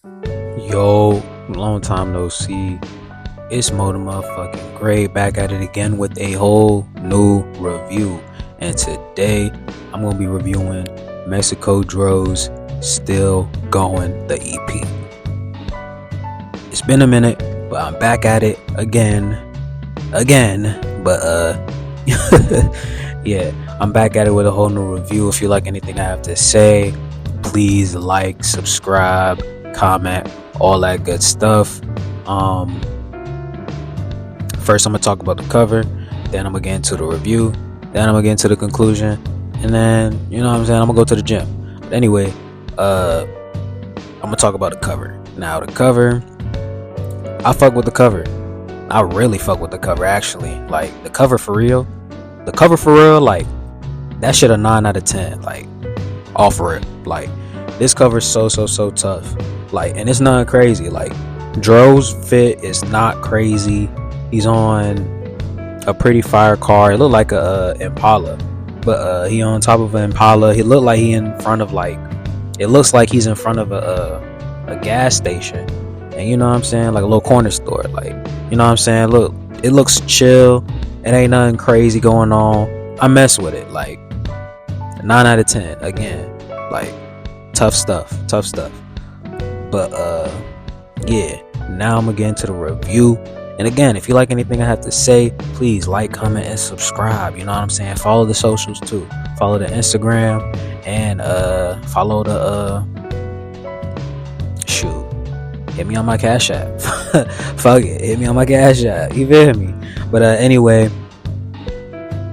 Yo, long time no see. It's Mo the motherfucking Gray back at it again with a whole new review. And today I'm gonna be reviewing Mexikodro's Still Going the EP. It's been a minute, but I'm back at it again. But yeah, I'm back at it with a whole new review. If you like anything I have to say, please like, subscribe, comment, all that good stuff. First I'm gonna talk about the cover, then I'm gonna get into the review, then I'm gonna get into the conclusion, and then I'm gonna go to the gym. But anyway, I'm gonna talk about the cover. Now the cover, I fuck with the cover. I really fuck with the cover, actually. Like the cover for real, like that shit a 9 out of 10, like off rip. Like this cover's so tough. Like, and it's not crazy. Like Dro's fit is not crazy. He's on a pretty fire car. It looked like a Impala, but he on top of an Impala. He looked like he in front of it looks like he's in front of a gas station, and you know what I'm saying, like a little corner store. Like, you know what I'm saying. Look, it looks chill. It ain't nothing crazy going on. I mess with it. Like 9 out of 10 again. Like tough stuff. But yeah, now I'm gonna get into the review. And again, if you like anything I have to say, please like, comment, and subscribe. You know what I'm saying? Follow the socials too. Follow the Instagram and follow the shoot. Hit me on my Cash App. Fuck it. Hit me on my Cash App. You feel me? But anyway,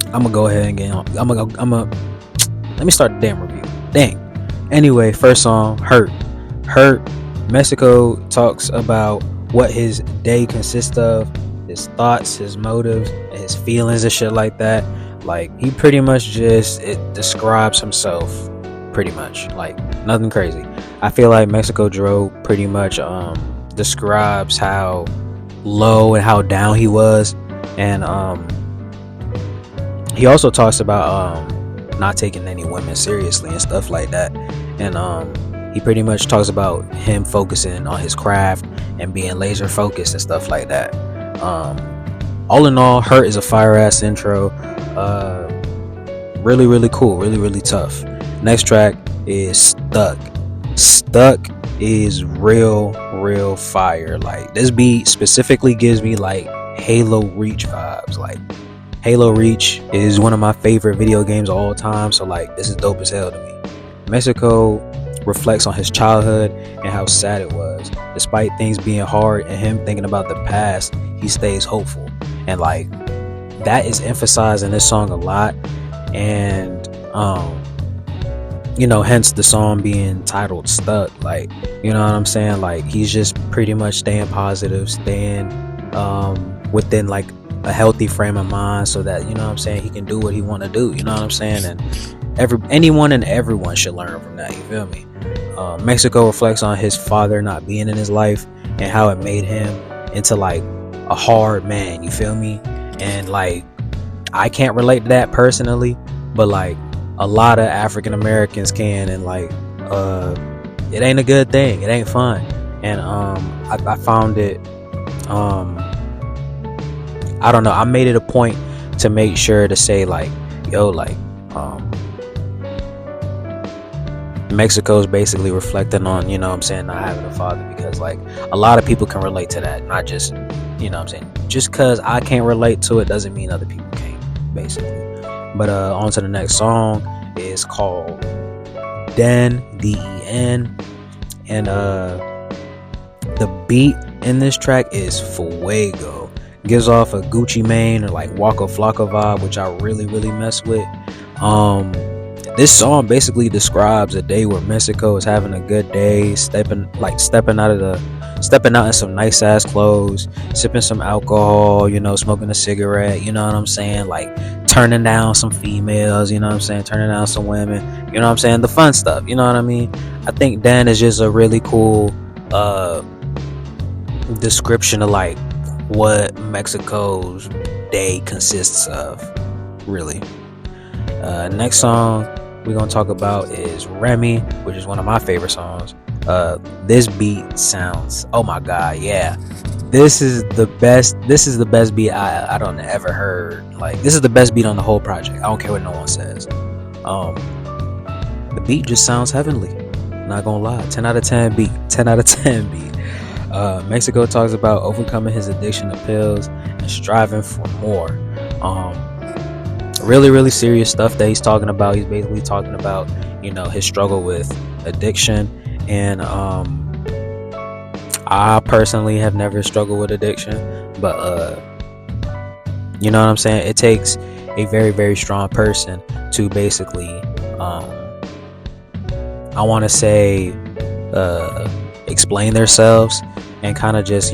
I'm gonna go ahead and get on. Let me start the damn review. Dang. Anyway, first song, Hurt. Mexico talks about what his day consists of, his thoughts, his motives, and his feelings and shit like that. Like, he pretty much it describes himself, pretty much. Like, nothing crazy. I feel like Mexikodro pretty much describes how low and how down he was. And he also talks about not taking any women seriously and stuff like that. And he pretty much talks about him focusing on his craft and being laser focused and stuff like that. All in all, Hurt is a fire ass intro. Really cool, really tough. Next track is Stuck is real fire. Like, this beat specifically gives me like Halo Reach vibes. Like, Halo Reach is one of my favorite video games of all time, so like this is dope as hell to me. Mexico reflects on his childhood and how sad it was. Despite things being hard and him thinking about the past, he stays hopeful. And like, that is emphasized in this song a lot. And hence the song being titled Stuck. Like, you know what I'm saying? Like, he's just pretty much staying positive, staying within like a healthy frame of mind, so that, you know what I'm saying, he can do what he want to do. You know what I'm saying? And anyone and everyone should learn from that. You feel me? Mexico reflects on his father not being in his life and how it made him into like a hard man. You feel me? And like, I can't relate to that personally, but like a lot of African Americans can. And like, it ain't a good thing. It ain't fun. And I found it. I don't know. I made it a point to make sure to say like, yo, like, Mexico's basically reflecting on, you know what I'm saying, not having a father, because like a lot of people can relate to that. Not just, you know what I'm saying, just because I can't relate to it doesn't mean other people can't, basically. But on to the next song. Is called Den, DEN. And the beat in this track is Fuego. Gives off a Gucci Mane or like Waka Flocka vibe, which I really mess with. This song basically describes a day where Mexico is having a good day, stepping out in some nice ass clothes, sipping some alcohol, smoking a cigarette, you know what I'm saying, like turning down some females, you know what I'm saying, turning down some women, you know what I'm saying, the fun stuff, you know what I mean. I think Dan is just a really cool description of like what Mexico's day consists of, really. Next song we're gonna talk about is REMY, which is one of my favorite songs. This beat sounds, oh my god, yeah, this is the best beat I don't ever heard. Like, this is the best beat on the whole project. I don't care what no one says. The beat just sounds heavenly, not gonna lie. 10 out of 10 beat. Mexico talks about overcoming his addiction to pills and striving for more. Really serious stuff that he's talking about. He's basically talking about, his struggle with addiction. And I personally have never struggled with addiction, but you know what I'm saying, it takes a very strong person to basically I want to say explain themselves and kind of just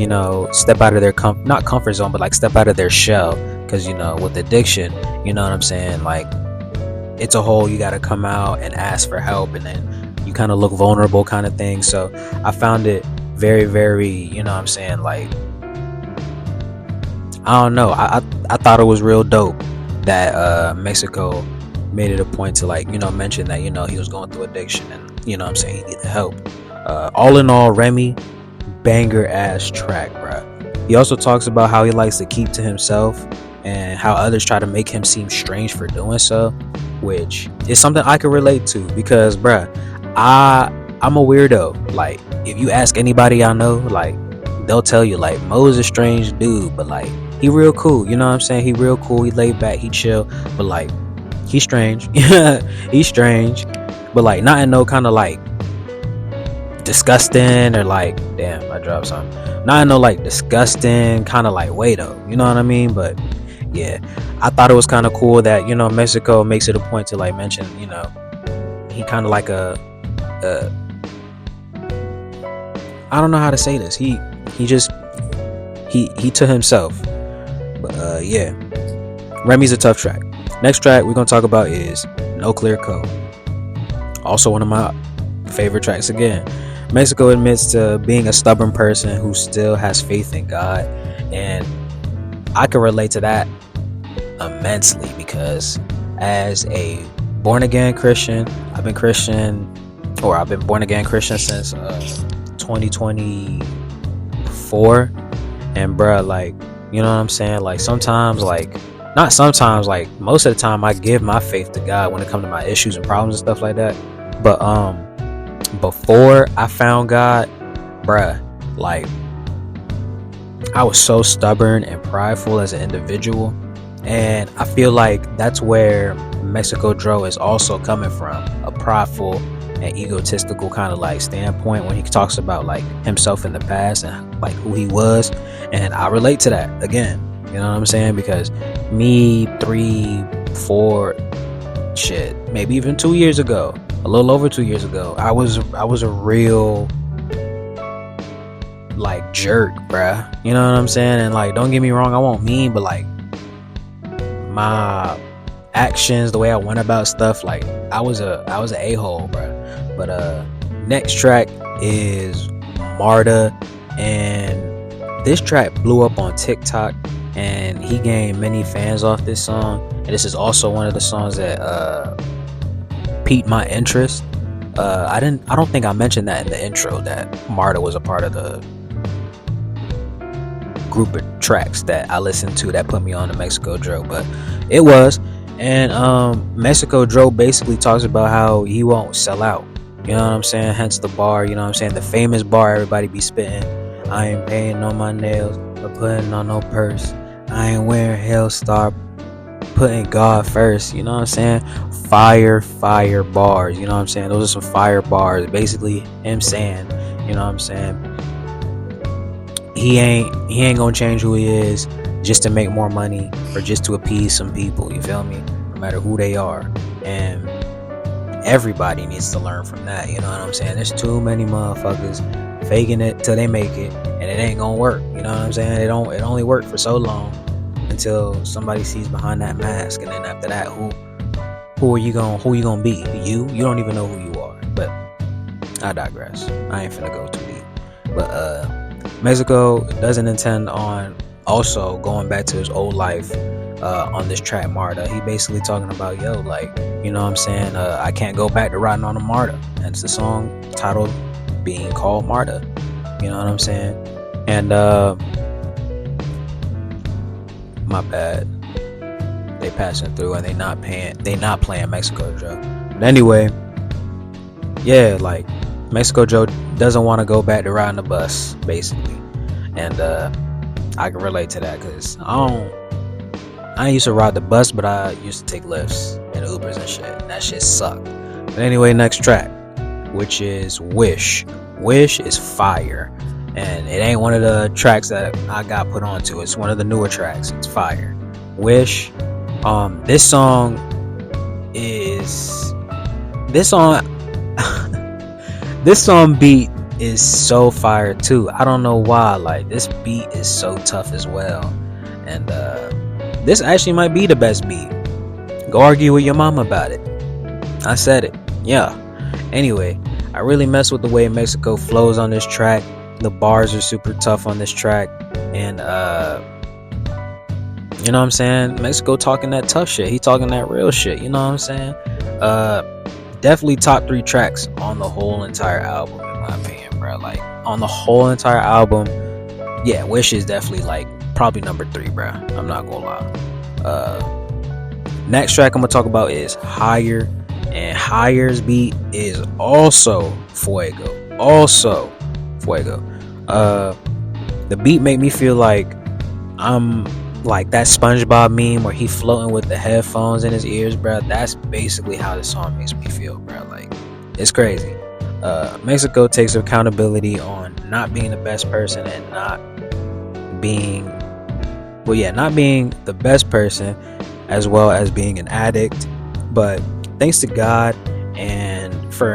step out of their not comfort zone, but like step out of their shell. Because with addiction, you know what I'm saying, like, it's a whole, you got to come out and ask for help, and then you kind of look vulnerable kind of thing. So I found it very, you know what I'm saying, like, I don't know, I thought it was real dope that Mexico made it a point to, like, mention that he was going through addiction, and you know what I'm saying, he needed help. All in all, Remy, banger ass track, bruh. He also talks about how he likes to keep to himself and how others try to make him seem strange for doing so, which is something I can relate to, because bruh, I'm a weirdo. Like, if you ask anybody I know, like, they'll tell you, like, Mo is a strange dude, but like, he real cool, you know what I'm saying, he real cool, he laid back, he chill, but like, he's strange. He's strange, but like, not in no kind of like disgusting or like, damn, I dropped something, not in no like disgusting kind of like way though, you know what I mean. But yeah, I thought it was kind of cool that Mexico makes it a point to like mention, he kind of like I don't know how to say this, he to himself. But yeah, Remy's a tough track. Next track we're gonna talk about is No Clear Code, also one of my favorite tracks. Again, Mexico admits to being a stubborn person who still has faith in God, and I can relate to that immensely, because as a born again Christian, I've been born again Christian since 2024, and bruh, like, you know what I'm saying, like, sometimes, like, not sometimes, like, most of the time I give my faith to God when it comes to my issues and problems and stuff like that. But before I found God, bruh, like, I was so stubborn and prideful as an individual, and I feel like that's where Mexikodro is also coming from, a prideful and egotistical kind of like standpoint when he talks about like himself in the past and like who he was. And I relate to that again, you know what I'm saying, because me 3-4 shit, maybe even 2 years ago, a little over 2 years ago, I was a real like jerk, bruh, you know what I'm saying. And like, don't get me wrong, I won't mean, but like my actions, the way I went about stuff, like I was a a-hole, bruh. But next track is MARTA, and this track blew up on TikTok, and he gained many fans off this song. And this is also one of the songs that piqued my interest. I don't think I mentioned that in the intro, that MARTA was a part of the group of tracks that I listened to that put me on the Mexikodro, but it was. And Mexikodro basically talks about how he won't sell out, you know what I'm saying, hence the bar, you know what I'm saying, the famous bar everybody be spitting. I ain't paying on my nails or putting on no purse, I ain't wearing Hellstar, putting God first, you know what I'm saying. Fire bars, you know what I'm saying, those are some fire bars, basically him saying, you know what I'm saying, he ain't gonna change who he is just to make more money or just to appease some people, you feel me, no matter who they are. And everybody needs to learn from that, you know what I'm saying. There's too many motherfuckers faking it till they make it, and it ain't gonna work, you know what I'm saying. It only worked for so long until somebody sees behind that mask, and then after that, who you gonna be? You don't even know who you are. But I digress, I ain't finna go too deep. But Mexico doesn't intend on also going back to his old life on this track MARTA. He basically talking about, yo, like, you know what I'm saying, I can't go back to riding on a MARTA. And it's the song titled being called MARTA. You know what I'm saying? And my bad, they passing through and they not playing Mexikodro. But anyway, yeah, like Mexikodro doesn't want to go back to riding the bus, basically. And I can relate to that, because I used to ride the bus, but I used to take lifts and Ubers and shit, and that shit sucked. But anyway, next track, which is Wish. Wish is fire, and it ain't one of the tracks that I got put onto. It's one of the newer tracks. It's fire. Wish. This song this song beat is so fire too. I don't know why. Like, this beat is so tough as well, and this actually might be the best beat. Go argue with your mom about it. I said it. Yeah. Anyway, I really mess with the way Mexico flows on this track. The bars are super tough on this track, and you know what I'm saying? Mexico talking that tough shit. He talking that real shit. You know what I'm saying? Definitely top 3 tracks on the whole entire album, in my opinion, bro. Like, on the whole entire album, yeah, Wish is definitely like probably number 3, bro. I'm not gonna lie. Next track I'm gonna talk about is Higher, and Higher's beat is also fuego. The beat made me feel like I'm like that SpongeBob meme where he floating with the headphones in his ears, bro. That's basically how the song makes me feel, bro. Like, it's crazy. Mexico takes accountability on not being the best person and not being the best person, as well as being an addict. But thanks to God and for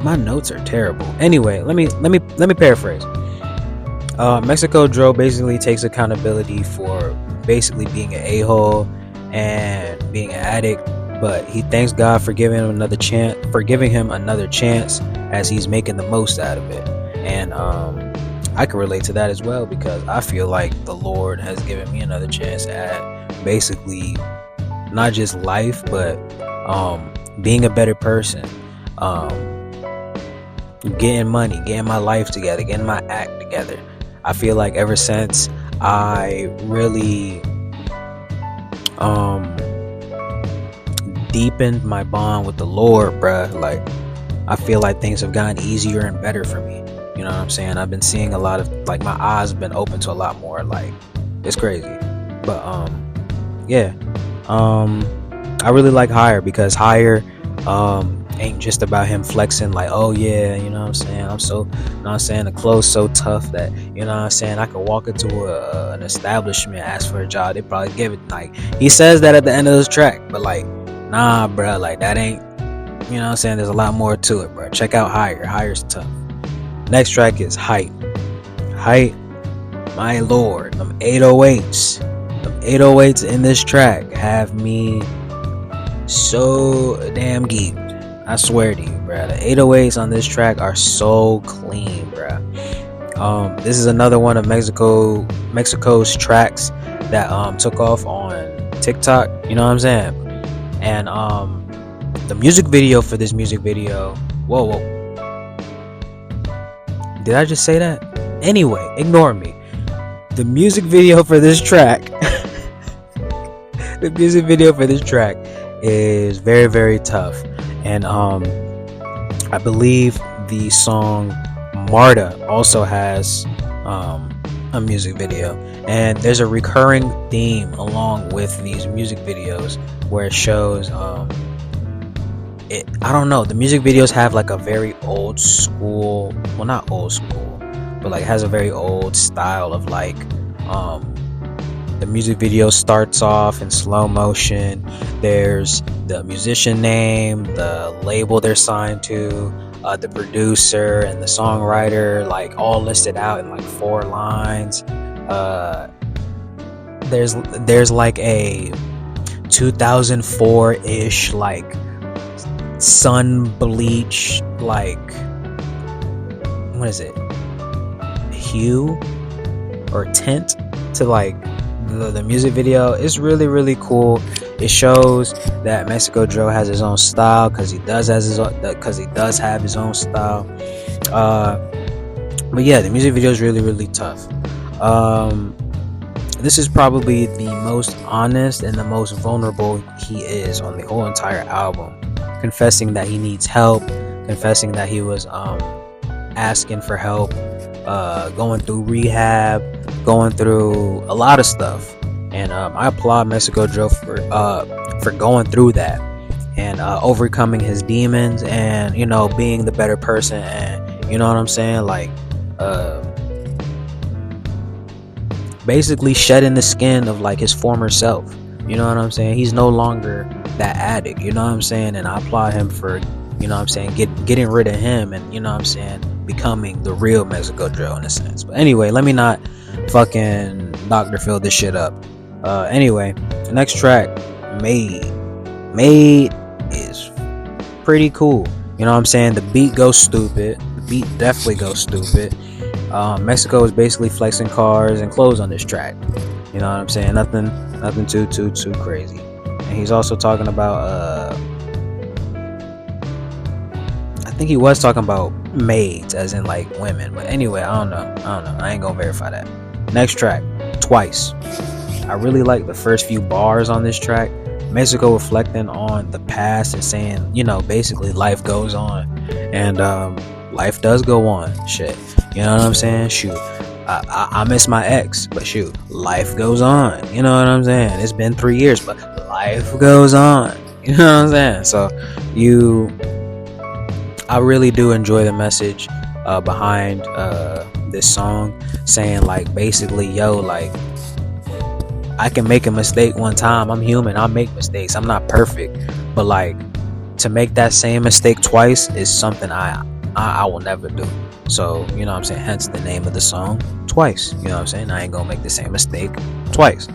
my notes are terrible. Anyway, let me paraphrase. Mexikodro basically takes accountability for basically being an a-hole and being an addict, but he thanks God for giving him another chance, as he's making the most out of it. And I can relate to that as well, because I feel like the Lord has given me another chance at basically not just life, but being a better person, getting money, getting my life together, getting my act together. I feel like ever since I really deepened my bond with the Lord, bruh, like, I feel like things have gotten easier and better for me. You know what I'm saying? I've been seeing a lot of, like, my eyes have been open to a lot more. Like, it's crazy. But yeah, I really like Higher, because Higher ain't just about him flexing like, oh yeah, you know what I'm saying, I'm so, you know what I'm saying, the clothes so tough that, you know what I'm saying, I could walk into an establishment, ask for a job, they probably give it. Like, he says that at the end of this track, but like, nah, bro, like, that ain't, you know what I'm saying, there's a lot more to it, bro. Check out Higher's tough. Next track is Height. My lord, them 808s in this track have me so damn geeked. I swear to you, bro. The 808s on this track are so clean, bro. This is another one of Mexico's tracks that took off on TikTok. You know what I'm saying? And the music video for this music video. Whoa. Did I just say that? Anyway, ignore me. The music video for this track. The music video for this track is very, very tough. And I believe the song MARTA also has a music video, and there's a recurring theme along with these music videos where it shows I don't know, the music videos have like a very old school, well, not old school, but like has a very old style of like the music video starts off in slow motion. There's the musician name, the label they're signed to, the producer and the songwriter, like all listed out in like 4 lines. There's like a 2004-ish like sun bleach, like, what is it, hue or tint to like the music video. It's really, really cool. It shows that Mexikodro has his own style, because he does have his own style. But yeah, the music video is really, really tough. This is probably the most honest and the most vulnerable he is on the whole entire album, confessing that he needs help, confessing that he was asking for help, going through rehab, going through a lot of stuff. And I applaud Mexikodro for going through that and overcoming his demons, and being the better person, and you know what I'm saying, like basically shedding the skin of like his former self. You know what I'm saying? He's no longer that addict. You know what I'm saying? And I applaud him for getting rid of him, and becoming the real Mexikodro in a sense. But anyway, let me not fucking Dr. Phil this shit up. Anyway, the next track, Made is pretty cool. You know what I'm saying? The beat goes stupid. The beat definitely goes stupid. Mexico is basically flexing cars and clothes on this track. You know what I'm saying? Nothing too crazy. And he's also talking about I think he was talking about maids, as in like women. But anyway, I don't know. I ain't gonna verify that. Next track, Twice. I really like the first few bars on this track. Mexico reflecting on the past and saying, basically life goes on, and life does go on. Shit, you know what I'm saying? Shoot, I miss my ex, but shoot, life goes on. You know what I'm saying? It's been 3 years, but life goes on. You know what I'm saying? So I really do enjoy the message behind this song, saying like basically, yo, like, I can make a mistake one time. I'm human. I make mistakes. I'm not perfect, but like, to make that same mistake twice is something I will never do. So you know what I'm saying, hence the name of the song, Twice. You know what I'm saying? I ain't gonna make the same mistake twice.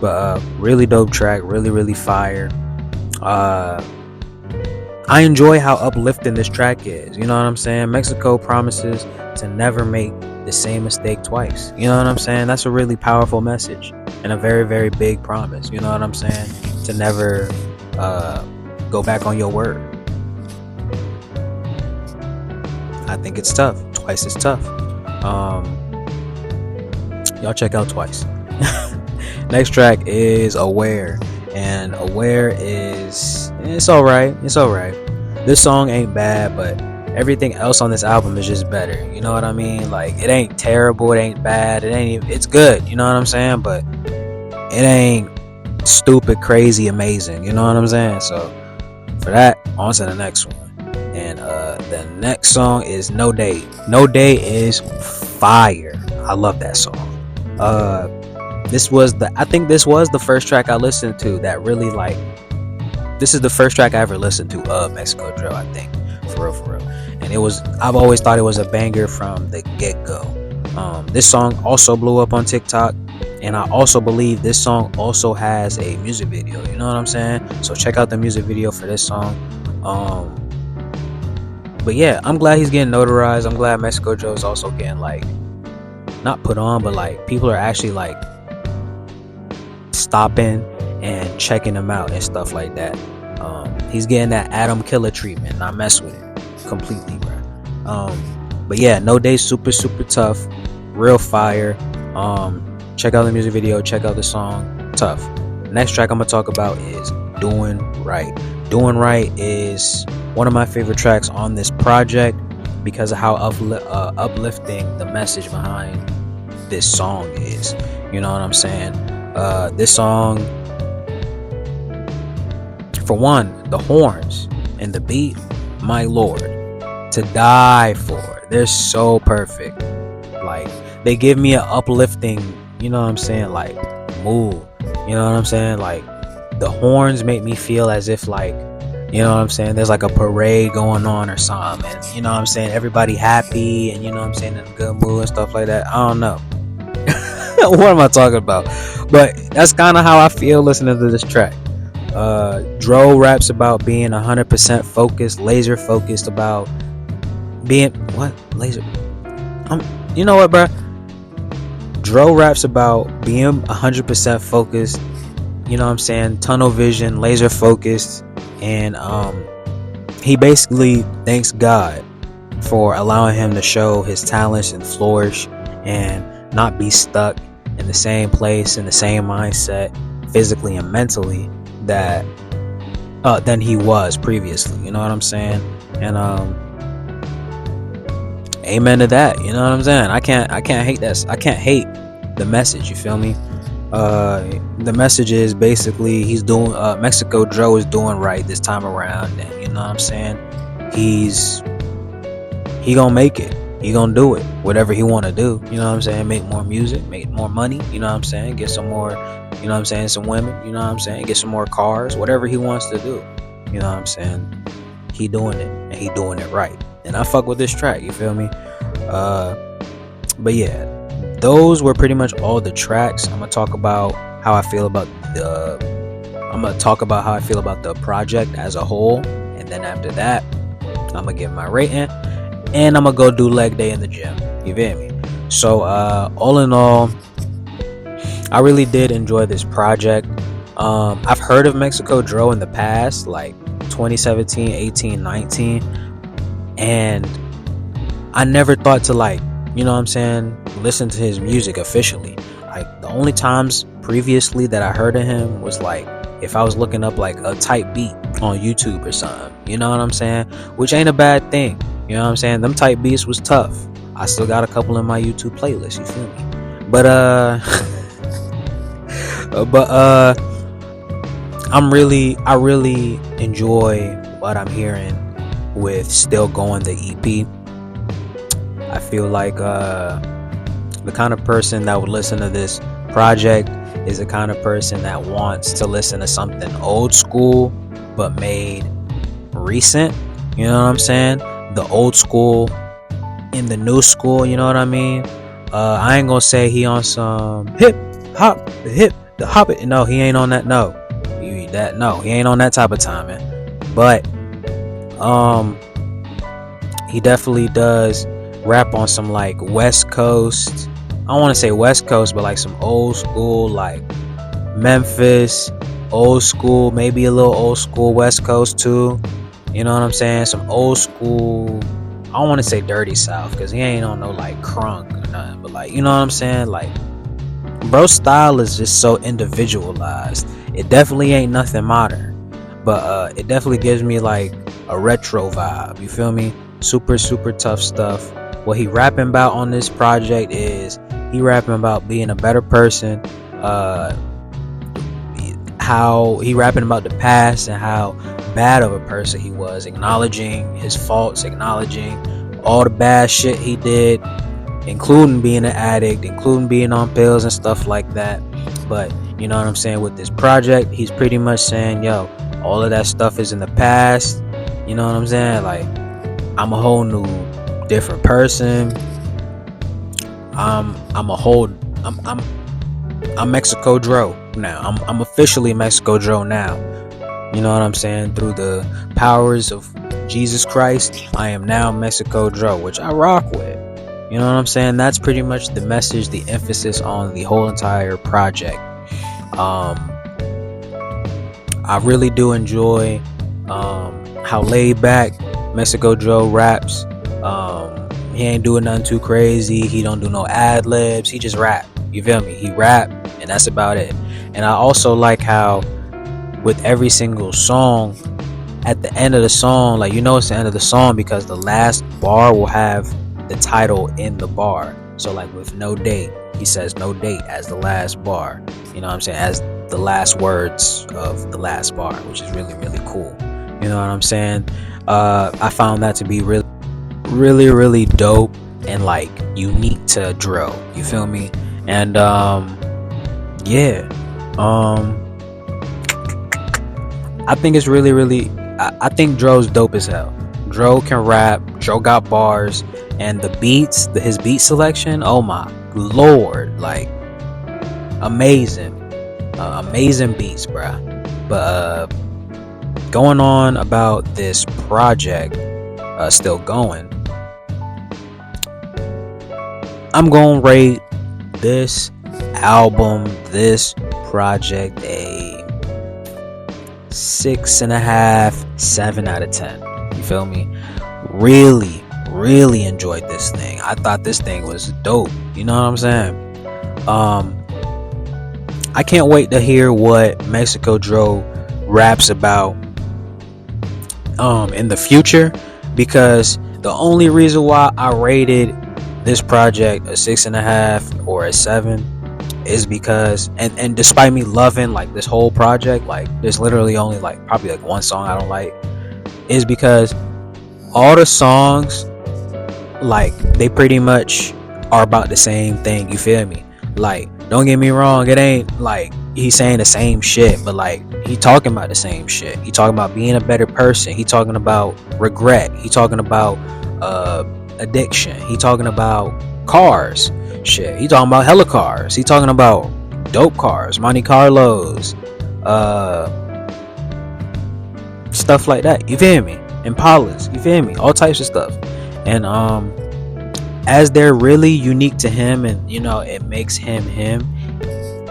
But really dope track, really fire. I enjoy how uplifting this track is. You know what I'm saying? Mexico promises to never make the same mistake twice. You know what I'm saying? That's a really powerful message and a very, very big promise. You know what I'm saying? To never go back on your word. I think it's tough. Twice is tough. Y'all check out Twice. Next track is Aware. And Aware it's alright. This song ain't bad, but everything else on this album is just better. You know what I mean? Like, it ain't terrible, it ain't bad, it's good. You know what I'm saying? But it ain't stupid, crazy, amazing. You know what I'm saying? So for that, on to the next one. And the next song is No Day. No Day is fire. I love that song. I think this was the first track I listened to that really, like, this is the first track I ever listened to of Mexikodro, I think. For real. And I've always thought it was a banger from the get-go. This song also blew up on TikTok, and I also believe this song also has a music video. You know what I'm saying? So check out the music video for this song. But yeah, I'm glad he's getting notarized. I'm glad Mexikodro is also getting, like, not put on, but like people are actually like stopping and checking him out and stuff like that. He's getting that Adam Killer treatment, and I mess with it completely, bro. But yeah, No Day, super tough, real fire. Check out the music video, check out the song, tough. Next track I'm gonna talk about is Doing Right. Doing Right is one of my favorite tracks on this project because of how uplifting the message behind this song is. You know what I'm saying? This song, for one, the horns and the beat, my lord, to die for. They're so perfect. Like, they give me an uplifting, you know what I'm saying, like, mood. You know what I'm saying? Like, the horns make me feel as if, like, you know what I'm saying, there's like a parade going on or something, and you know what I'm saying, everybody happy, and you know what I'm saying, in a good mood and stuff like that. I don't know. What am I talking about? But that's kind of how I feel listening to this track. Dro raps about being 100% focused, laser focused, about being you know what, bro? Dro raps about being 100% focused, you know what I'm saying, tunnel vision, laser focused, and he basically thanks God for allowing him to show his talents and flourish and not be stuck in the same place, in the same mindset, physically and mentally, that than he was previously. You know what I'm saying? And amen to that. You know what I'm saying? I can't hate that. I can't hate the message. You feel me? The message is basically he's doing Mexikodro is doing right this time around, and you know what I'm saying? He gonna make it. He gonna do it. Whatever he wanna do. You know what I'm saying? Make more music, make more money. You know what I'm saying? Get some more. You know what I'm saying? Some women. You know what I'm saying? Get some more cars. Whatever he wants to do. You know what I'm saying? He doing it, and he doing it right. And I fuck with this track. You feel me? But yeah, those were pretty much all the tracks. I'm gonna talk about how I feel about the project as a whole, and then after that, I'm gonna give my rating, and I'm gonna go do leg day in the gym. You feel me? So all in all, I really did enjoy this project. I've heard of Mexikodro in the past, like 2017, 18, 19, and I never thought to, like, you know what I'm saying, listen to his music officially. Like, the only times previously that I heard of him was like if I was looking up like a type beat on YouTube or something. You know what I'm saying? Which ain't a bad thing. You know what I'm saying? Them type beats was tough. I still got a couple in my YouTube playlist, you feel me? But I really enjoy what I'm hearing with Still Going, the EP. I feel like the kind of person that would listen to this project is the kind of person that wants to listen to something old school but made recent. You know what I'm saying? The old school in the new school, you know what I mean? I ain't gonna say he on some hip hop it. No, he ain't on that. No, he ain't on that type of time, man. But he definitely does rap on some like West Coast. I don't want to say West Coast, but like some old school, like Memphis, old school, maybe a little old school West Coast too. You know what I'm saying? Some old school. I don't want to say dirty South because he ain't on no like crunk or nothing, but like, you know what I'm saying? Like, bro's style is just so individualized. It definitely ain't nothing modern, but it definitely gives me like a retro vibe. You feel me? Super tough stuff. What he rapping about on this project is he rapping about being a better person, how he rapping about the past and how bad of a person he was, acknowledging his faults, acknowledging all the bad shit he did, including being an addict, including being on pills and stuff like that. But you know what I'm saying, with this project, he's pretty much saying, yo, all of that stuff is in the past. You know what I'm saying? Like, I'm a whole new different person. I'm Mexikodro now. I'm officially Mexikodro now. You know what I'm saying? Through the powers of Jesus Christ, I am now Mexikodro, which I rock with. You know what I'm saying? That's pretty much the message, the emphasis on the whole entire project. I really do enjoy how laid back Mexikodro raps. He ain't doing nothing too crazy. He don't do no ad libs. He just rap. You feel me? He rap, and that's about it. And I also like how with every single song, at the end of the song, like, you know it's the end of the song because the last bar will have the title in the bar. So like with no date, he says no date as the last bar. You know what I'm saying? As the last words of the last bar, which is really cool. You know what I'm saying? I found that to be really dope and like unique to drill. You feel me? And yeah, I think it's really I think Dro's dope as hell. Dro can rap. Dro got bars, and the beats, his beat selection, oh my lord, like amazing beats, bruh. But going on about this project, Still Going, I'm gonna rate this album, this project, a 6.5, 7 out of 10. You feel me? Really enjoyed this thing. I thought this thing was dope. You know what I'm saying? I can't wait to hear what Mexikodro raps about in the future, because the only reason why I rated this project a 6.5 or a 7 is because, and despite me loving like this whole project, like there's literally only like probably like one song I don't like, is because all the songs, like, they pretty much are about the same thing. You feel me? Like, don't get me wrong, it ain't like he's saying the same shit, but like he talking about the same shit. He talking about being a better person. He talking about regret. He talking about addiction. He talking about cars. Shit. He talking about hella cars. He talking about dope cars, Monte Carlos, stuff like that. You feel me? Impalas. You feel me? All types of stuff. And as they're really unique to him, and you know, it makes him him,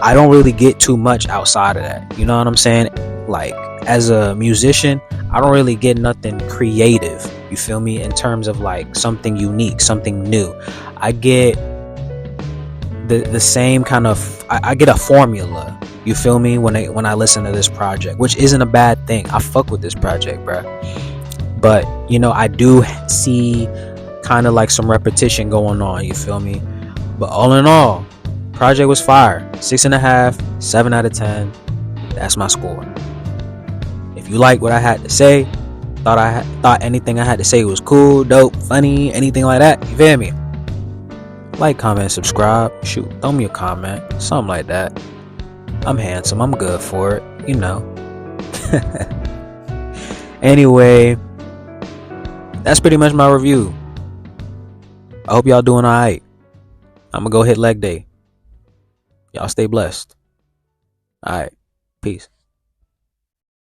I don't really get too much outside of that. You know what I'm saying? Like, as a musician, I don't really get nothing creative, you feel me, in terms of like something unique, something new. I get the same kind of, I get a formula, you feel me, when I listen to this project, which isn't a bad thing. I fuck with this project, bruh. But you know, I do see kind of like some repetition going on, you feel me. But all in all, project was fire. 6.5, 7 out of 10. That's my score. If you like what I had to say, thought anything I had to say was cool, dope, funny, anything like that, you feel me, like, comment, subscribe, shoot, throw me a comment, something like that. I'm handsome, I'm good for it, you know. Anyway, that's pretty much my review. I hope y'all doing alright. I'm gonna go hit leg day. Y'all stay blessed. Alright, peace.